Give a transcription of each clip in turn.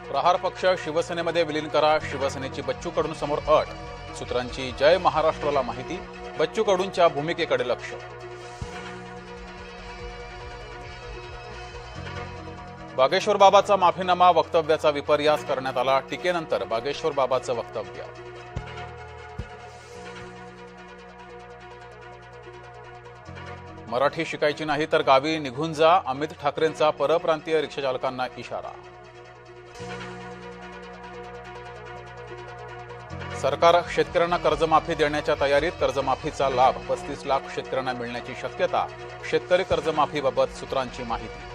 प्रहार पक्ष शिवसेनेमध्ये विलीन करा, शिवसेनेची बच्चू कडू समोर अट. सूत्रांची जय महाराष्ट्राला माहिती, बच्चू कडूंच्या भूमिकेकडे लक्ष. बागेश्वर बाबाचा माफीनामा, वक्तव्याचा विपर्यास करण्यात आला. टीकेनंतर बागेश्वर बाबाचं वक्तव्य. मराठी शिकायची नाही तर गावी निघून जा, अमित ठाकरेंचा परप्रांतीय रिक्षाचालकांना इशारा. सरकार शेतकऱ्यांना कर्जमाफी देण्याच्या तयारीत, कर्जमाफीचा लाभ 35 लाख शेतकऱ्यांना मिळण्याची शक्यता. शेतकरी कर्जमाफीबाबत सूत्रांची माहिती.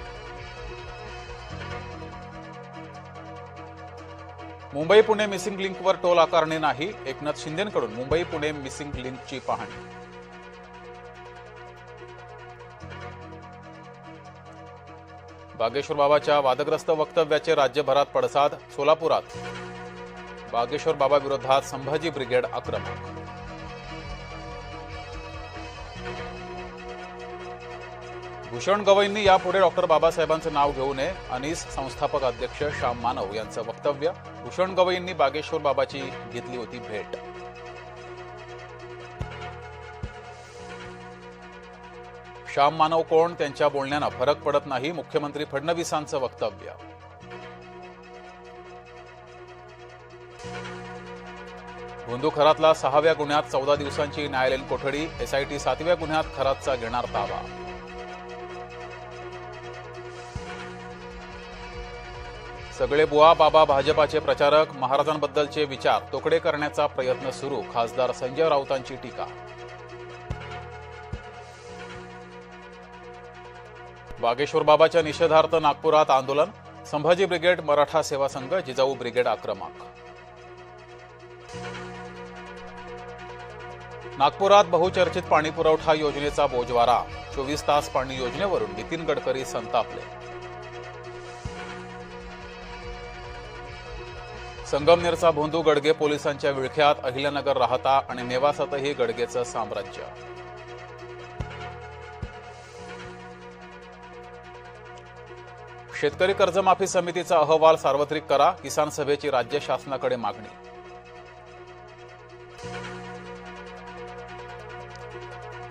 मुंबई पुणे मिसिंग लिंकवर टोल आकारणी नाही, एकनाथ शिंदेंकडून मुंबई पुणे मिसिंग लिंकची पाहणी. बागेश्वर बाबाच्या वादग्रस्त वक्तव्याचे राज्यभरात पडसाद. सोलापुरात बागेश्वर बाबा विरोधात संभाजी ब्रिगेड आक्रमक. भूषण गवईंनी यापुढे डॉक्टर बाबासाहेबांचं नाव घेऊ नये, अनीस संस्थापक अध्यक्ष श्याम मानव यांचं वक्तव्य. भूषण गवईंनी बागेश्वर बाबाची घेतली होती भेट. श्याम मानव कोण, त्यांच्या बोलण्यानं फरक पडत नाही, मुख्यमंत्री फडणवीसांचं वक्तव्य. भोंदू खरातला 6व्या गुन्ह्यात 14 दिवसांची न्यायालयीन कोठडी. एसआयटी 7व्या गुन्ह्यात खरातचा घेणार ताबा. सगळे बुवा बाबा भाजपाचे प्रचारक, महाराजांबद्दलचे विचार तोकडे करण्याचा प्रयत्न सुरू. खासदार संजय राऊतांची टीका. बागेश्वर बाबाच्या निषेधार्थ नागपुरात आंदोलन. संभाजी ब्रिगेड, मराठा सेवा संघ, जिजाऊ ब्रिगेड आक्रमक. नागपुरात बहुचर्चित पाणीपुरवठा योजनेचा बोजवारा. 24 तास पाणी योजनेवरून नितीन गडकरी संतापले. संगमनेरचा भोंदू गडगे पोलिसांच्या विळख्यात. अहिल्यानगर राहता आणि नेवासातही गडगेचं साम्राज्य. शेतकरी कर्जमाफी समितीचा अहवाल सार्वत्रिक करा, किसान सभेची राज्य शासनाकडे मागणी.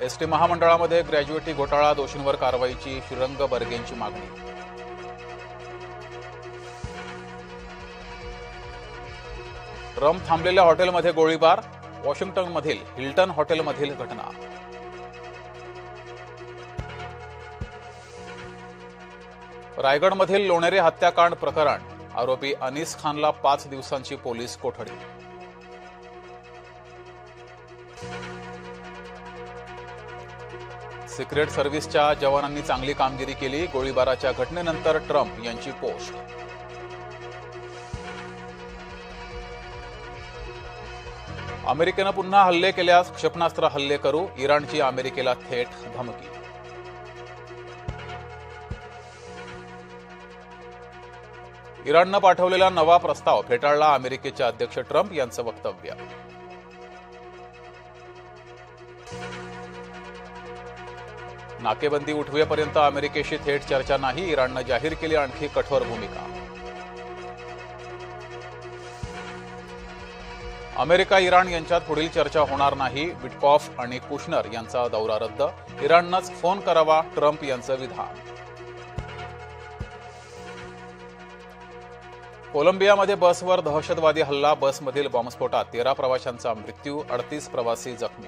एसटी महामंडळामध्ये ग्रॅज्युएटी घोटाळा, दोषींवर कारवाईची श्रीरंग बर्गेंची मागणी. ट्रम्प थांबलेल्या हॉटेलमध्ये गोळीबार. वॉशिंग्टनमधील हिल्टन हॉटेलमधील घटना. रायगडमधील लोणेरे हत्याकांड प्रकरण. आरोपी अनीस खानला 5 दिवसांची पोलीस कोठडी. सिक्रेट सर्व्हिसच्या जवानांनी चांगली कामगिरी केली. गोळीबाराच्या घटनेनंतर ट्रम्प यांची पोस्ट. अमेरिकेनं पुन्हा हल्ले केल्यास क्षेपणास्त्र हल्ले करू. इराणची अमेरिकेला थेट धमकी. इराणनं पाठवलेला नवा प्रस्ताव फेटाळला. अमेरिकेचे अध्यक्ष ट्रम्प यांचं वक्तव्य. नाकेबंदी उठवेपर्यंत अमेरिकेशी थेट चर्चा नाही. इराणनं जाहीर केली आणखी कठोर भूमिका. अमेरिका इराण यांच्यात पुढील चर्चा होणार नाही. विटकॉफ आणि कुशनर यांचा दौरा रद्द. इराणनंच फोन करावा, ट्रम्प यांचं विधान. कोलंबियामध्ये बसवर दहशतवादी हल्ला. बसमधील बॉम्बस्फोटात 13 प्रवाशांचा मृत्यू, 38 प्रवासी जखमी.